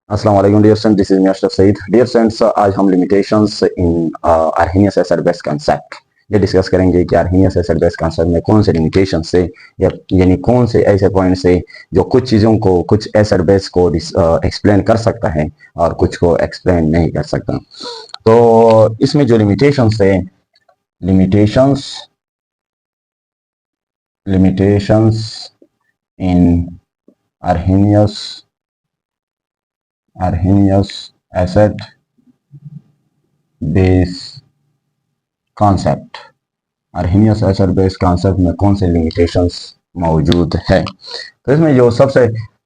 अस्सलाम वालेकुम dear student, this is me Ashraf Saeed. Dear students, आज हम limitations in Arrhenius acid base concept ये डिस्कस करेंगे कि आर्हेनियस एसिड बेस कांसेप्ट में कौन से लिमिटेशंस से यानी कौन से ऐसे पॉइंट से जो कुछ चीज़ों को, कुछ एसिड बेस को एक्सप्लेन कर सकता है और कुछ को एक्सप्लेन नहीं कर सकता। तो इसमें जो लिमिटेशंस है, limitations limitations in Arrhenius acid base concept, Arrhenius acid base concept में कौन से लिमिटेशंस मौजूद है। तो इसमें जो सबसे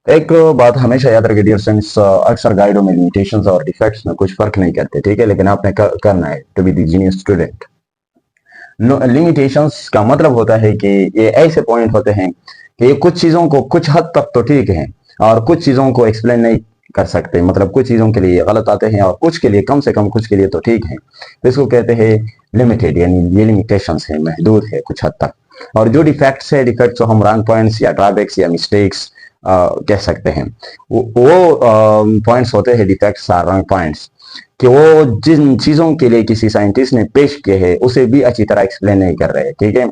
एक बात हमेशा याद रखिए डियर स्टूडेंट्स, अक्सर गाइडों में लिमिटेशंस और डिफेक्ट्स में कुछ फर्क नहीं करते, ठीक है, लेकिन आपने करना है to be the genius student. Limitations का मतलब होता है कि ये ऐसे पॉइंट होते हैं कि ये कुछ चीजों को कुछ हद तक तो ठीक है और कुछ चीजों को एक्सप्लेन नहीं कर सकते, मतलब कुछ चीजों के लिए गलत आते हैं और कुछ के लिए, कम से कम कुछ के लिए तो ठीक है। तो इसको कहते हैं लिमिटेड, यानी ये लिमिटेशंस है, महदूद है कुछ हद तक। और जो डिफेक्ट्स है, डिफेक्ट्स को हम रॉन्ग पॉइंट्स या ड्रॉबैक्स या मिस्टेक्स कह सकते हैं। वो पॉइंट्स होते हैं, डिफेक्ट्स आर रॉन्ग पॉइंट्स, कि वो जिन चीजों के लिए किसी साइंटिस्ट ने पेश किए हैं उसे भी अच्छी तरह एक्सप्लेन नहीं कर रहे, ठीक है।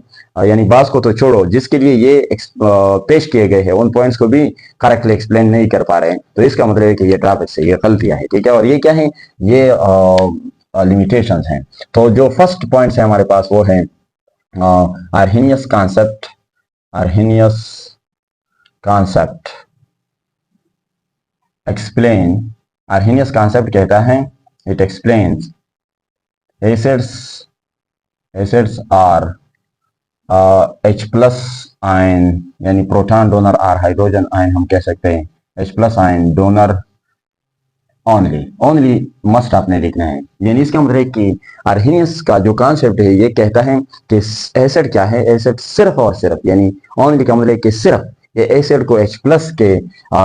यानी बात को तो छोड़ो, जिसके लिए ये पेश किए गए हैं उन पॉइंट्स को भी करेक्टली एक्सप्लेन नहीं कर पा रहे हैं, तो इसका मतलब है कि ये ड्रॉबैक्स है, ये गलतियां हैं, ठीक है। और ये क्या है, ये लिमिटेशंस हैं। तो जो फर्स्ट पॉइंट्स है हमारे पास वो है Arrhenius concept. Arrhenius concept explain, Arrhenius concept कहता है, it explains acids are H plus ion, यानी प्रोटॉन डोनर और हाइड्रोजन आयन हम कह सकते हैं, H plus ion donor only must आपने लिखना है। यानी इसका मतलब है कि आर्हेनियस का जो कॉन्सेप्ट है ये कहता है कि एसिड क्या है, एसिड सिर्फ और सिर्फ, यानी ओनली का मतलब है कि सिर्फ ये एसिड को H प्लस के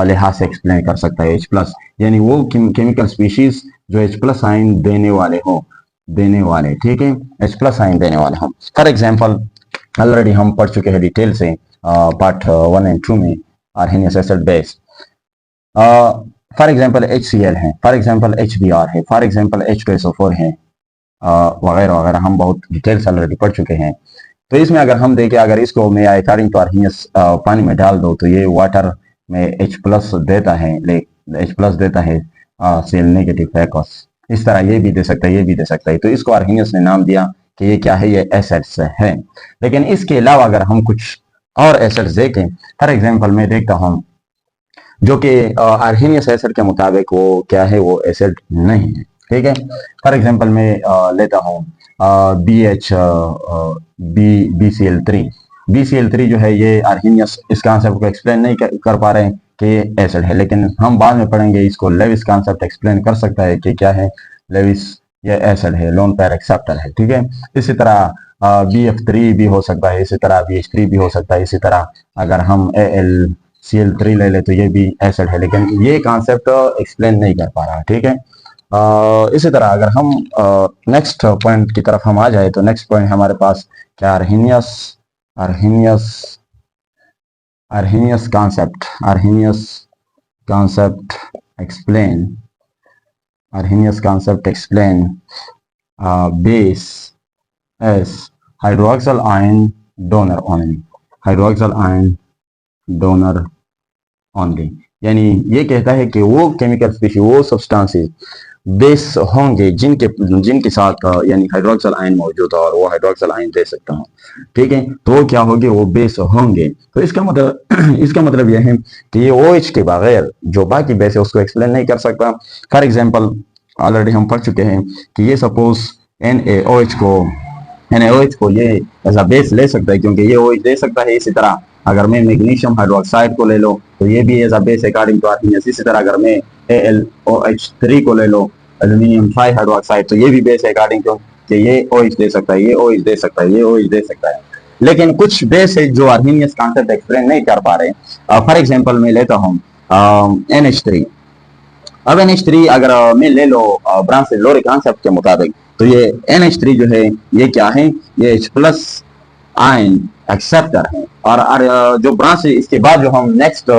लिहाज से एक्सप्लेन कर सकता है। H प्लस यानी वो केमिकल स्पीशीज जो H प्लस आयन देने वाले, ठीक है, H प्लस आयन देने वाले हो। फॉर एग्जांपल ऑलरेडी हम पढ़ चुके हैं डिटेल से पार्ट 1 और 2 में Arrhenius acid base. For example HCl है, फॉर एग्जांपल HBr है, फॉर एग्जांपल H2SO4 है, वगैरह वगैरह हम बहुत डिटेल्स ऑलरेडी पढ़ चुके हैं। तो इसमें अगर हम देखें, अगर इसको मैं अकॉर्डिंग टू आर्हेनियस पानी में डाल दो तो ये वाटर में H प्लस देता है, H प्लस देता है सेल नेगेटिव एक्वस। इस तरह ये भी दे सकता है, ये भी दे सकता है। तो इसको आर्हेनियस ने नाम दिया कि ये क्या है, ये एसिड्स है। लेकिन इसके अलावा अगर हम कुछ और एसिड्स देखें, फॉर एग्जांपल मैं देखता हूँ जो कि आर्हेनियस एसिड के मुताबिक वो क्या है, वो एसिड नहीं है, ठीक है। फॉर एग्जांपल मैं लेता हूँ BCl3। BCl3 जो है ये आर्हेनियस इस कॉन्सेप्ट को एक्सप्लेन नहीं कर पा रहे हैं कि ये एसिड है, लेकिन हम बाद में पढ़ेंगे इसको लेविस कॉन्सेप्ट एक्सप्लेन कर सकता है कि क्या है, लेविस ये एसिड है, लोन पेयर एक्सेप्टर है, ठीक है। इसी तरह BF3 भी हो सकता है, इसी तरह BH3 भी हो सकता है, इसी तरह अगर हम AlCl3 ले ले तो ये भी एसिड है, लेकिन ये कॉन्सेप्ट एक्सप्लेन नहीं कर पा रहा, ठीक है। इसी तरह अगर हम नेक्स्ट पॉइंट की तरफ हम आ जाए तो नेक्स्ट पॉइंट हमारे पास क्या, Arrhenius concept explain base S hydroxyl ion donor only, यानी ये कहता है कि वो केमिकल स्पीशीज, वो सब्सटेंसेस बेस होंगे जिनके साथ यानी हाइड्रोक्सिल आयन मौजूद है और वो हाइड्रोक्सिल आयन दे सकता हूँ, ठीक है। तो वो क्या होंगे, वो बेस होंगे। तो इसका मतलब यह है कि ये OH के बगैर जो बाकी बेस है उसको एक्सप्लेन नहीं कर सकता। फॉर एग्जांपल ऑलरेडी हम पढ़ चुके हैं कि ये सपोज NaOH को ये एज अ बेस ले सकता है क्योंकि ये OH दे सकता है। इसी तरह अगर मैं मैग्नीशियम हाइड्रोक्साइड को ले लो तो ये भी as a base according to Arrhenius. इसी तरह अगर मैं AlOH3 को ले लो, एल्यूमिनियम ट्राई हाइड्रोक्साइड, तो ये भी बेस अकॉर्डिंग टू कि ये OH दे सकता है, ये OH दे सकता है, ये OH दे सकता है। लेकिन कुछ बेस है जो आर्हेनियस कॉन्सेप्ट एक्सप्लेन नहीं कर पा रहे। फॉर एग्जांपल मैं लेता हूँ NH3। अब NH3 अगर मैं ले लो ब्रांच लोरी कॉन्सेप्ट के मुताबिक तो ये NH3 जो है ये क्या है, ये H प्लस आयन एक्सेप्टर है। और जो ब्रांच है इसके बाद जो हम नेक्स्ट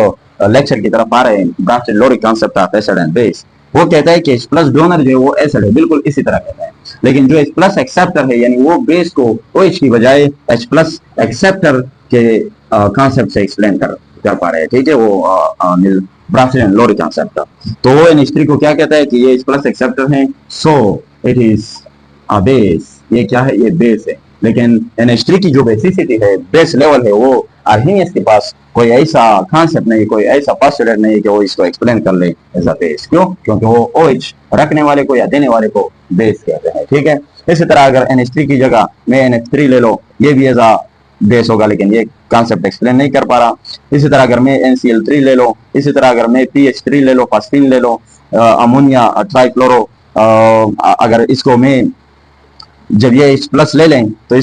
लेक्चर की तरफ आ रहे हैं, Bronsted Lowry concept of acid and base, वो कहता है कि H प्लस डोनर जो है वो एसिड है, बिल्कुल इसी तरह कहता है। लेकिन जो H प्लस एक्सेप्टर है यानी वो बेस को OH की बजाय H प्लस एक्सेप्टर के कॉन्सेप्ट से एक्सप्लेन कर पा रहे हैं, ठीक है, वो ब्रांचेड एंड लोरी कॉन्सेप्ट। तो वो NH3 को क्या कहता है कि ये H प्लस एक्सेप्टर है, so it is a base. ये क्या है, ये बेस है। लेकिन NH3 की जो बेसिसिटी है, बेस लेवल है, वो आर्हीनियस के पास कोई ऐसा कॉन्सेप्ट नहीं, कोई ऐसा पोस्टुलेट नहीं कि वो इसको एक्सप्लेन कर ले एज अ बेस। क्यों? क्योंकि वो OH रखने वाले को या देने वाले को बेस कहते हैं, ठीक है। इसी तरह अगर NH3 की जगह में NH3 ले लो, ये भी एज अ बेस होगा, लेकिन ये कॉन्सेप्ट एक्सप्लेन नहीं कर पा रहा। इसी तरह अगर मैं NCl3 ले लो, इसी तरह अगर मैं PH3 ले लो, फास्फीन ले लो, अमोनिया ट्राइक्लोरो, अगर इसको मैं जब ये H प्लस ले लें तो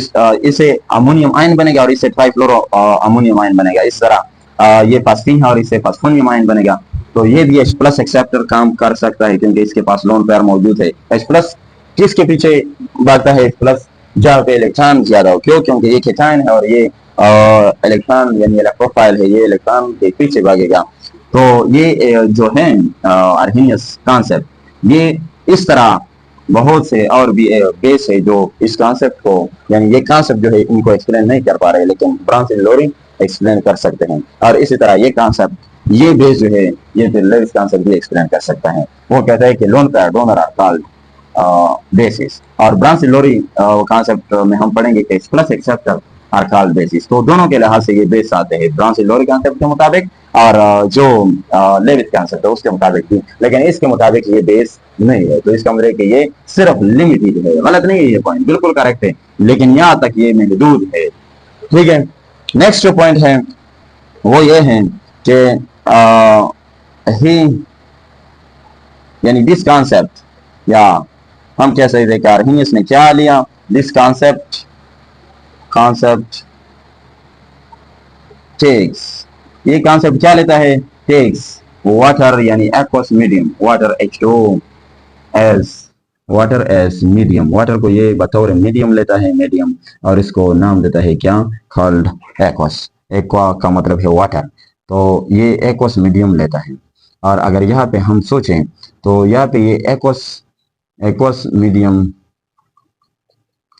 इसे अमोनियम आयन बनेगा और इससे ट्राइफ्लोरो अमोनियम आयन बनेगा। इस तरह ये फास्फीन है और इससे फास्फोनियम आयन बनेगा। तो ये भी H प्लस एक्सेप्टर काम कर सकता है क्योंकि इसके पास लोन पेयर मौजूद है। H प्लस किसके पीछे भागता है? H प्लस जहाँ पे इलेक्ट्रॉन ज्यादा हो। क्यों? क्योंकि ये केटायन है और ये इलेक्ट्रॉन यानी इलेक्ट्रोफाइल है, ये इलेक्ट्रॉन के पीछे भागेगा। तो ये जो है आर्हीनियस कॉन्सेप्ट, ये इस तरह बहुत से और भी बेस है जो इस कॉन्सेप्ट को यानी ये कॉन्सेप्ट जो है इनको एक्सप्लेन नहीं कर पा रहे, लेकिन ब्रांच एंड लोरी एक्सप्लेन कर सकते हैं। और इसी तरह ये कॉन्सेप्ट, ये बेस जो है, ये फिर लेविस कॉन्सेप्ट भी एक्सप्लेन कर सकता है। वो कहता है कि lone pair donor are called bases, और ब्रांच एंड लोरी कॉन्सेप्ट में हम पढ़ेंगे कि plus acceptor are called bases. तो दोनों के लिहाज से ये बेस आते हैं, ब्रांच एंड लोरी कॉन्सेप्ट के मुताबिक और जो लेविस कॉन्सेप्ट है उसके मुताबिक भी। लेकिन इसके मुताबिक ये बेस नहीं है, तो इसका मतलब कि ये सिर्फ लिमिटेड है। गलत नहीं है, ये पॉइंट बिल्कुल करेक्ट है, लेकिन यहाँ तक ये महदूद है, ठीक है। नेक्स्ट जो पॉइंट है वो ये है कि ही यानी दिस कॉन्सेप्ट, या हम कह सकते हैं कि आर्हीनियस ने क्या लिया, दिस कॉन्सेप्ट टेक्स, ये कॉन्सेप्ट क्या लेता है? टेक्स वाटर यानी aqueous medium, water H2O water as medium, water को ये बतौर मीडियम लेता है, मीडियम, और इसको नाम देता है क्या? Called aqueous. एक्वा का मतलब है वाटर, तो ये एक्वस मीडियम लेता है। और अगर यहाँ पे हम सोचें तो यहाँ पे ये एक्वस मीडियम,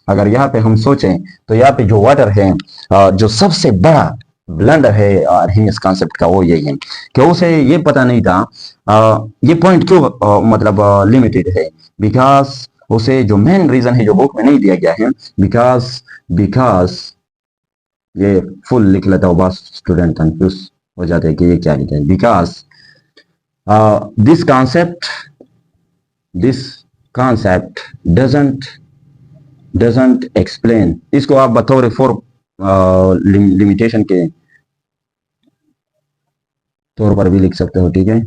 अगर यहाँ पे हम सोचें तो यहाँ पे जो वाटर है, जो सबसे बड़ा ब्लंडर है आर्हीनियस कॉन्सेप्ट का, वो यही है कि उसे ये पता नहीं था ये पॉइंट क्यों मतलब लिमिटेड है। बिकॉज उसे जो मेन रीजन है जो बुक में नहीं दिया गया है, बिकॉज ये फुल लिख लेता हूँ, बस स्टूडेंट कंफ्यूज हो जाते हैं कि ये क्या लिखा है। Because this concept doesn't explain, इसको आप बतौर फोर लिमिटेशन के तौर पर भी लिख सकते हो, ठीक है।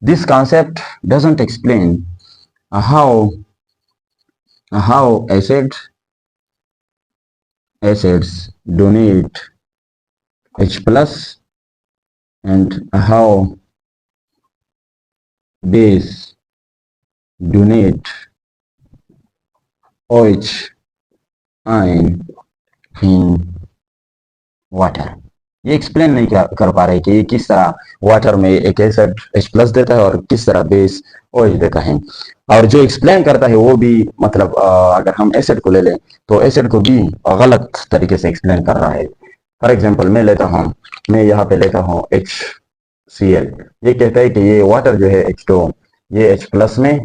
This concept doesn't explain how acids donate H plus and how base donate OH ion in water। ये एक्सप्लेन नहीं कर पा रहे कि ये किस तरह वाटर में एक एसिड H प्लस देता है और किस तरह बेस OH देता है। और जो एक्सप्लेन करता है वो भी मतलब अगर हम एसिड को ले लें तो एसिड को भी गलत तरीके से एक्सप्लेन कर रहा है। फॉर एग्जांपल मैं यहाँ पे लेता हूँ HCl, ये कहता है कि ये वाटर जो है H2O ये H प्लस में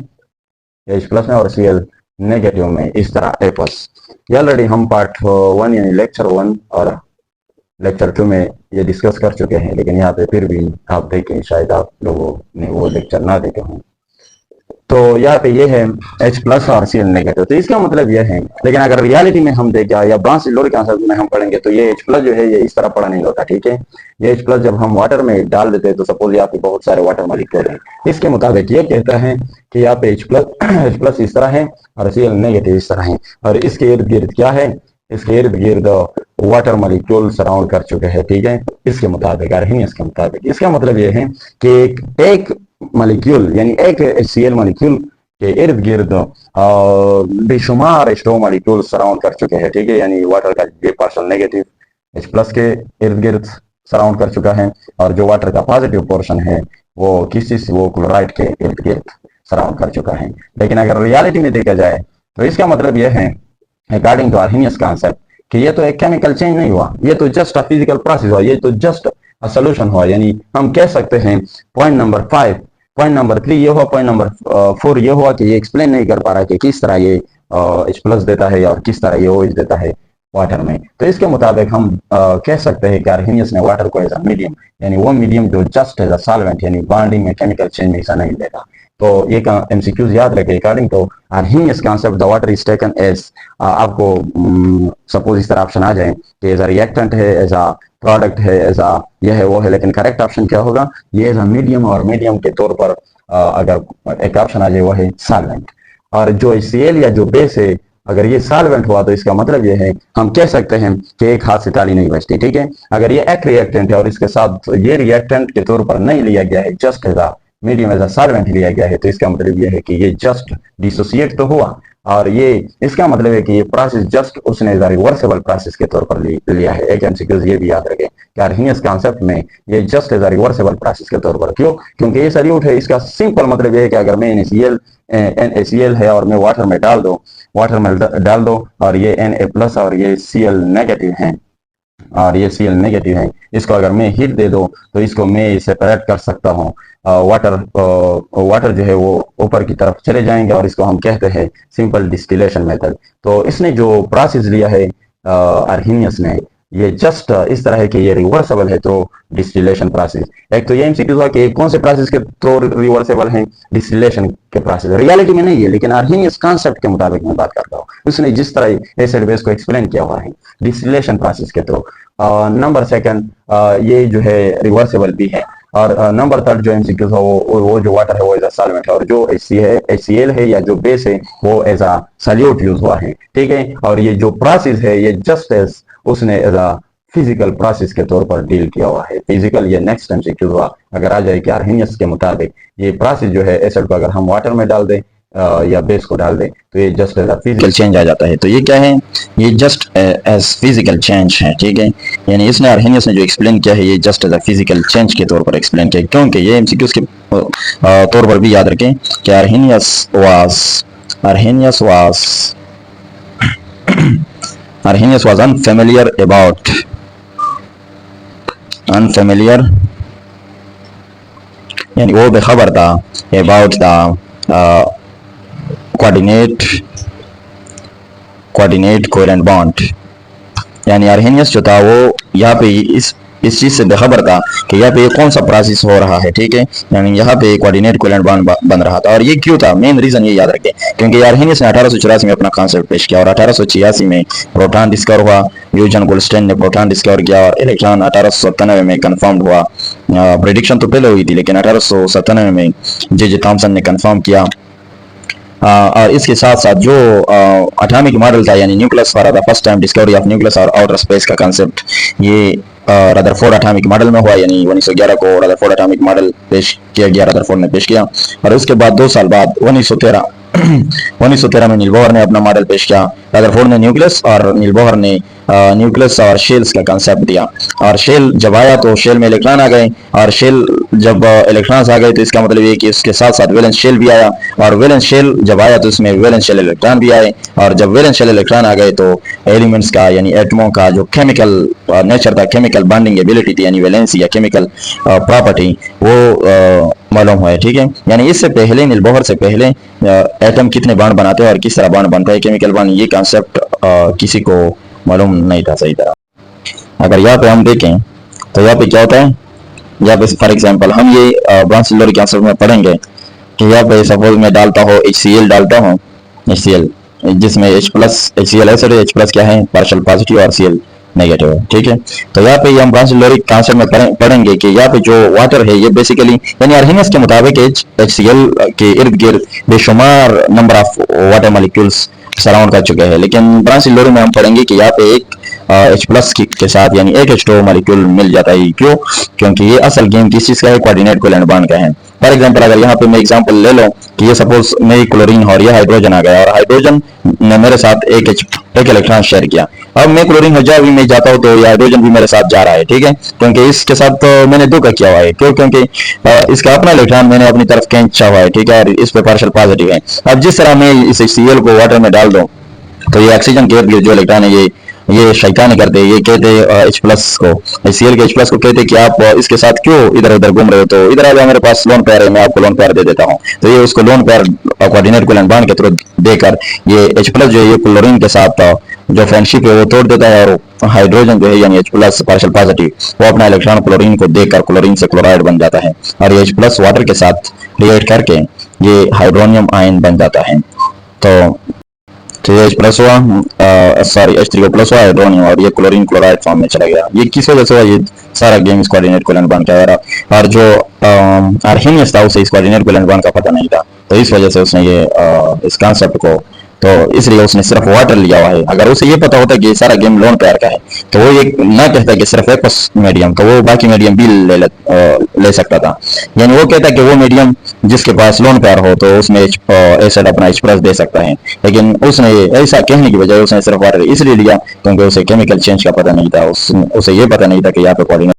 और Cl नेगेटिव में, इस तरह एक्वस। ये ऑलरेडी हम पार्ट 1 यानी लेक्चर 1 और लेक्चर 2 में ये डिस्कस कर चुके हैं, लेकिन यहाँ पे फिर भी आप देखें, शायद आप लोगों ने वो लेक्चर ना देखे हों। तो यहाँ पे ये है H प्लस और Cl नेगेटिव, तो इसका मतलब ये है। लेकिन अगर रियलिटी में हम देखें या ब्रांच लोरी कॉन्सेप्ट में हम पढ़ेंगे तो ये H प्लस जो है ये इस तरह पढ़ा नहीं होता, ठीक है। ये H प्लस जब हम वाटर में डाल देते हैं तो सपोज यहाँ पे बहुत सारे वाटर मॉलिक्यूल हैं, इसके मुताबिक ये कहता है कि यहाँ पे H प्लस इस तरह है और Cl नेगेटिव इस तरह है, और इसके इर्द गिर्द क्या है? इसके इर्द गिर्द वाटर मॉलिक्यूल सराउंड कर चुके हैं, ठीक है, इसके मुताबिक, आर्हीनियस के मुताबिक। इसका मतलब यह है कि एक मॉलिक्यूल यानी एक HCl मॉलिक्यूल के इर्द गिर्द बेशुमार H2O मॉलिक्यूल सराउंड कर चुके हैं, ठीक है, यानी वाटर का ये पार्शल नेगेटिव H प्लस के इर्द गिर्द सराउंड कर चुका है, और जो वाटर का पॉजिटिव पोर्शन है वो किस चीज से, वो क्लोराइड के इर्द गिर्द सराउंड कर चुका है। लेकिन अगर रियलिटी में देखा जाए तो इसका मतलब यह है, अकॉर्डिंग टू आर्हेनियस कॉन्सेप्ट, कि ये तो एक केमिकल चेंज नहीं हुआ, ये तो जस्ट अ फिजिकल प्रोसेस हुआ, ये तो जस्ट अ सोल्यूशन हुआ। यानी हम कह सकते हैं पॉइंट नंबर 5, पॉइंट नंबर 3 ये हुआ, पॉइंट नंबर 4 ये हुआ कि ये एक्सप्लेन नहीं कर पा रहा कि किस तरह ये H प्लस देता है और किस तरह ये OH देता है वाटर में। तो इसके मुताबिक हम कह सकते हैं कि आर्हेनियस ने वाटर को एज अ मीडियम, यानी वो मीडियम जो जस्ट एज अ सॉल्वेंट यानी बॉन्डिंग में केमिकल चेंज में हिस्सा नहीं लेगा। तो ये MCQs याद रखें, according to Arrhenius concept the water is taken as, आपको सपोज इस तरह ऑप्शन आ जाए कि एज अ रिएक्टेंट है, एज अ प्रोडक्ट है, एज अ यह है वो है, लेकिन करेक्ट ऑप्शन क्या होगा, ये एज अ मीडियम, और मीडियम के तौर पर अगर एक ऑप्शन आ जाए वो है सॉल्वेंट। और जो HCl या जो बेस है, अगर ये सॉल्वेंट हुआ तो इसका मतलब ये है, हम कह सकते हैं कि एक हाथ से ताली नहीं बजती, ठीक है। अगर ये एक रिएक्टेंट है और इसके साथ ये रिएक्टेंट के तौर पर नहीं लिया गया है, just as a medium as a solvent लिया गया है, तो इसका मतलब ये है कि ये जस्ट डिसोसिएट तो हुआ, और ये इसका मतलब है कि ये प्रोसेस जस्ट उसने रिवर्सेबल प्रोसेस के तौर पर लिया है। एक MCQ ये भी याद रखें कि आर्हेनियस कॉन्सेप्ट में ये जस्ट एज रिवर्सेबल प्रोसेस के तौर पर, क्यों, क्योंकि ये सल्यूट है। इसका सिंपल मतलब ये है कि अगर मैं NaCl है और मैं वाटर में डाल दो और ये Na प्लस और ये Cl नेगेटिव है, और ये Cl नेगेटिव है, इसको अगर मैं हीट दे दो तो इसको मैं सेपरेट कर सकता हूँ। वाटर जो है वो ऊपर की तरफ चले जाएंगे, और इसको हम कहते हैं सिंपल डिस्टिलेशन मेथड। तो इसने जो प्रोसेस लिया है आर्हेनियस ने, ये जस्ट इस तरह है कि ये रिवर्सेबल है, तो डिस्टिलेशन प्रोसेस। एक तो ये MCQ था कि कौन से प्रोसेस के तो रिवर्सेबल है, डिस्टिलेशन के प्रोसेस। रियलिटी में नहीं है, लेकिन आर्हेनियस कॉन्सेप्ट के मुताबिक मैं बात करता हूँ, उसने जिस तरह एसिड बेस को एक्सप्लेन किया हुआ है डिस्टिलेशन प्रोसेस के थ्रू। नंबर सेकंड, ये जो है रिवर्सेबल भी है। और नंबर थर्ड जो MCQ था वो जो वाटर है वो एज अ सॉल्वेंट है, और जो HCl है या जो बेस है वो एज अ सॉल्यूट यूज हुआ है, ठीक है। और ये जो प्रोसेस है ये जस्ट एज उसने एज अ फिजिकल प्रोसेस के तौर पर डील किया हुआ है। फिजिकल ये नेक्स्ट MCQ हुआ, अगर आ जाए कि आर्हेनियस के मुताबिक ये प्रोसेस जो है एसिड को अगर हम वाटर में डाल दें या बेस को डाल दें तो ये जस्ट एज फिजिकल चेंज आ जाता है। तो ये क्या है, ये जस्ट एज फिजिकल चेंज है, ठीक है। यानी इसने आर्हेनियस ने जो एक्सप्लेन किया है ये just as a physical change के तौर पर एक्सप्लेन किया, क्योंकि ये MCQs के तौर पर भी याद रखें कि आर्हेनियस was unfamiliar, यानी वो बेखबर था about the coordinate covalent bond। यानी आर्हेनियस जो था वो यहाँ पे इस चीज से बेखबर था कि यहाँ पे ये कौन सा प्रोसेस हो रहा है, ठीक है। यानी यहाँ पे कोऑर्डिनेट कोवेलेंट बॉन्ड बन रहा था। और ये क्यों था, मेन रीजन ये याद रखें, क्योंकि आर्हेनियस ने 1884 में अपना कॉन्सेप्ट पेश किया, और 1886 में प्रोटॉन डिस्कवर हुआ, यूजन गोल्डस्टाइन ने प्रोटॉन डिस्कवर किया, और इलेक्ट्रॉन 1897 में कंफर्म हुआ। प्रेडिक्शन तो पहले हुई थी, लेकिन 1897 में जे थॉमसन ने कंफर्म किया। और इसके साथ साथ जो एटॉमिक मॉडल था, यानी nucleus for the first time discovery of nucleus और आउटर स्पेस का कंसेप्ट, ये रदरफोर्ड एटॉमिक मॉडल में हुआ। यानी 1911 को रदरफोर्ड एटॉमिक मॉडल पेश किया गया, रदरफोर्ड ने पेश किया। और उसके बाद 2 साल बाद 1913 में नील बोहर ने अपना मॉडल पेश किया। रदरफोर्ड ने न्यूक्लियस और नील बोहर ने न्यूक्लियस और शेल्स का कंसेप्ट दिया। और शेल जब आया तो शेल में इलेक्ट्रॉन आ गए, और शेल जब इलेक्ट्रॉन्स आ गए तो इसका मतलब ये कि इसके साथ साथ वैलेंस शेल भी आया, और वैलेंस शेल जब आया तो इसमें वैलेंस शेल इलेक्ट्रॉन भी आए। और जब वैलेंस शेल इलेक्ट्रॉन आ गए तो एलिमेंट्स का यानी एटमों का जो केमिकल नेचर था, केमिकल बॉन्डिंग एबिलिटी थी, यानी वैलेंसी या केमिकल प्रॉपर्टी, वो मालूम हुआ है, ठीक है। यानी इससे पहले नील बोहर से पहले एटम कितने बॉन्ड बनाते हैं और किस तरह बॉन्ड बनता है, केमिकल बॉन्ड, ये कॉन्सेप्ट किसी को मालूम नहीं था सही तरह। अगर यहाँ पे हम देखें तो यहाँ पे क्या होता है, यहाँ पे फॉर एग्जांपल हम ये ब्राउन-सिल्वर कॉन्सेप्ट में पढ़ेंगे कि यहाँ पे सपोज मैं डालता हूँ HCl डालता हूँ, HCl जिसमें H प्लस HCl एसिड है, H प्लस क्या है पार्शियल पॉजिटिव और Cl नेगेटिव है, ठीक है। तो यहाँ पे हम ब्राउन-सिल्वर कॉन्सेप्ट में पढ़ेंगे कि यहाँ पे जो वाटर है ये बेसिकली यानी आर्हेनियस के मुताबिक HCl के इर्द गिर्द बेशुमार number of water molecules surround कर चुके हैं। लेकिन ब्राउन-सिल्वर में हम पढ़ेंगे कि यहाँ पे एक H प्लस के साथ यानी एक H2O मॉलिक्यूल मिल जाता है। क्यों, क्योंकि ये असल गेम किस चीज का है, कोऑर्डिनेट कोवेलेंट बॉन्ड का है। फॉर एग्जांपल अगर यहाँ पे मैं एग्जांपल ले लो कि ये सपोज मैं क्लोरीन और ये हाइड्रोजन आ गया, और हाइड्रोजन ने मेरे साथ एक एक इलेक्ट्रॉन शेयर किया। अब मैं क्लोरीन हजा भी मैं जाता हूँ तो ये हाइड्रोजन भी मेरे साथ जा रहा है, ठीक है, क्योंकि इसके साथ तो मैंने धोखा किया हुआ है। क्यों? क्योंकि इसका अपना इलेक्ट्रॉन मैंने अपनी तरफ खींचा हुआ है, ठीक है, और इस पे पार्शियल पॉजिटिव है। अब जिस तरह मैं इस Cl को वाटर में डाल दूं तो ये ऑक्सीजन के जो इलेक्ट्रॉन है ये शैतानी करते हैं, ये कहते हैं एच प्लस को, Cl के एच प्लस को कहते हैं कि आप इसके साथ क्यों इधर उधर घूम रहे हो, तो इधर आ जाओ, मेरे पास लोन पेयर है, मैं आपको लोन पेयर दे देता हूँ। तो ये उसको lone pair coordinate covalent bond के थ्रू देकर ये एच प्लस जो है ये क्लोरीन के साथ जो फ्रेंडशिप है वो तोड़ देता है, और हाइड्रोजन जो है यानी एच प्लस पार्शियल पॉजिटिव वो अपना इलेक्ट्रॉन क्लोरीन को देकर क्लोरीन से क्लोराइड बन जाता है, और ये एच प्लस वाटर के साथ रिएक्ट करके ये हाइड्रोनियम आयन बन जाता है। तो ये H प्लस हुआ, सॉरी H3O प्लस हुआ हाइड्रोनियम, और ये क्लोरीन क्लोराइड फॉर्म में चला गया। ये किस वजह से हुआ? ये सारा गेम इस कोऑर्डिनेट कोवेलेंट बॉन्ड का era, और जो आर्हेनियस था उसे इस कोऑर्डिनेट कोवेलेंट बॉन्ड का पता नहीं था, तो इस वजह से उसने ये इस कॉन्सेप्ट को, तो इसलिए उसने सिर्फ वाटर लिया हुआ है। अगर उसे ये पता होता कि ये सारा गेम लोन पेयर का है तो वो ये ना कहता कि सिर्फ एक्वस मीडियम, तो वो बाकी मीडियम भी ले सकता था। यानी वो कहता कि वो मीडियम जिसके पास लोन पेयर हो तो उसमें एसिड अपना H प्लस दे सकता है, लेकिन उसने ऐसा कहने की बजाय उसने सिर्फ वाटर इसलिए लिया क्योंकि उसे केमिकल चेंज का पता नहीं था, उसे ये पता नहीं था कि यहाँ पे कोऑर्डिनेट